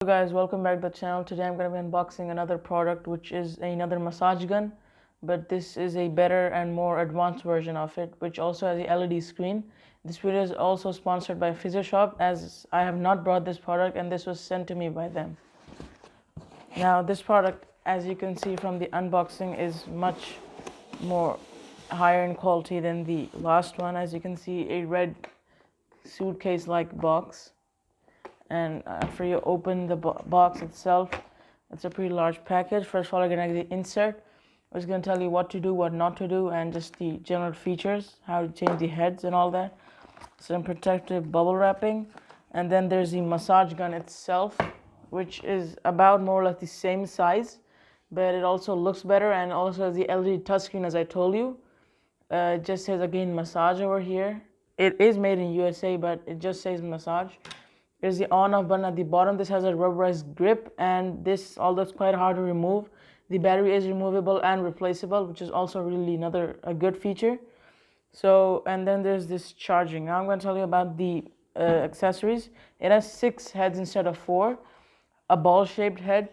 Hello guys, welcome back to the channel. Today I'm going to be unboxing another product, which is another massage gun, but this is a better and more advanced version of it, which also has a LED screen. This video is also sponsored by Fascial, as I have not bought this product and this was sent to me by them. Now this product, as you can see from the unboxing, is much more higher in quality than the last one. As you can see, a red suitcase like box, and after you open the box itself, it's a pretty large package. First of all, you're going to get the insert, which is going to tell you what to do, what not to do, and just the general features, how to change the heads and all that. Some protective bubble wrapping, and then there's the massage gun itself, which is about more or less the same size, but it also looks better and also has the LED touchscreen, as I told you. It just says again massage over here. It is made in USA, but it just says massage. There's the on-off button at the bottom. This has a rubberized grip, and this, although it's quite hard to remove, the battery is removable and replaceable, which is also really another good feature. So, and then there's this charging. Now I'm going to tell you about the accessories. It has 6 heads instead of 4, a ball-shaped head,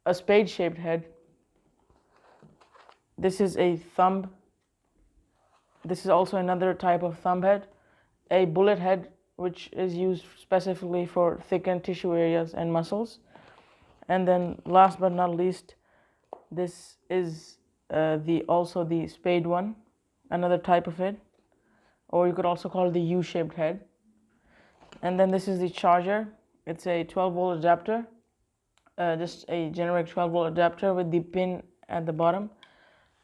a spade-shaped head. This is a thumb. This is also another type of thumb head, a bullet head, which is used specifically for thickened tissue areas and muscles. And then last but not least, this is also the spade one, another type of it, or you could also call it the U-shaped head. And then this is the charger. It's a 12-volt adapter, just a generic 12-volt adapter with the pin at the bottom,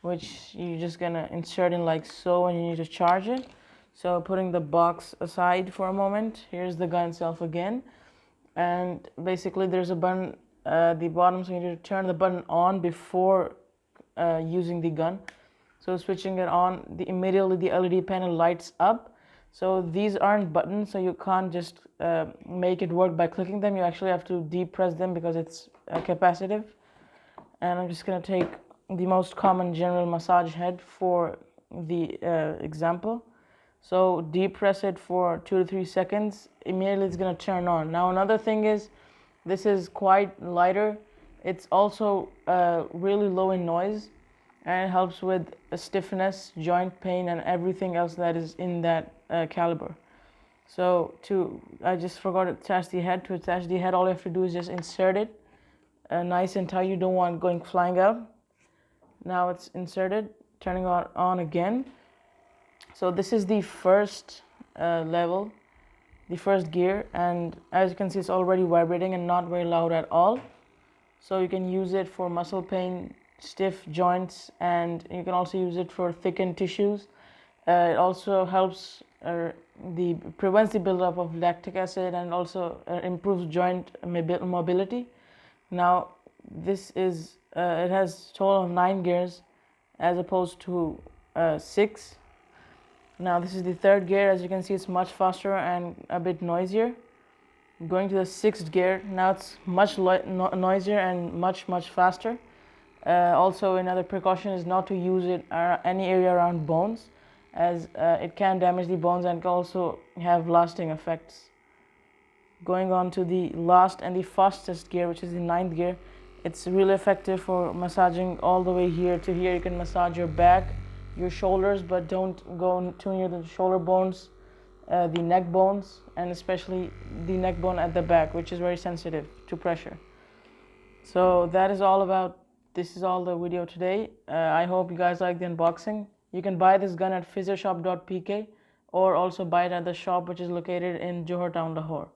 which you're just gonna insert in like so, and you need to charge it. So putting the box aside for a moment, here's the gun itself again, and basically there's a button at the bottom, so you need to turn the button on before using the gun. So switching it on, immediately the LED panel lights up. So these aren't buttons, so you can't just make it work by clicking them. You actually have to depress them because it's capacitive. And I'm just going to take the most common general massage head for the example. So depress it for 2 to 3 seconds, immediately it's going to turn on. Now another thing is, this is quite lighter. It's also really low in noise, and it helps with stiffness, joint pain, and everything else that is in that caliber. So I just forgot to attach the head. To attach the head, all you have to do is just insert it nice and tight. You don't want it going flying out. Now it's inserted, turning on again. So this is the first level, the first gear, and as you can see, it's already vibrating and not very loud at all. So you can use it for muscle pain, stiff joints, and you can also use it for thickened tissues. It also helps prevents the buildup of lactic acid, and also improves joint mobility. Now this is it has a total of 9 gears as opposed to 6. Now this is the third gear. As you can see, it's much faster and a bit noisier. Going to the 6th gear, now it's much noisier and much faster. Also, another precaution is not to use it any area around bones, as it can damage the bones and can also have lasting effects. Going on to the last and the fastest gear, which is the 9th gear. It's really effective for massaging all the way here to here. You can massage your back, your shoulders, but don't go too near the shoulder bones, the neck bones, and especially the neck bone at the back, which is very sensitive to pressure. So that is all this is all the video today. I hope you guys like the unboxing. You can buy this gun at physioshop.pk, or also buy it at the shop, which is located in Johor Town, Lahore.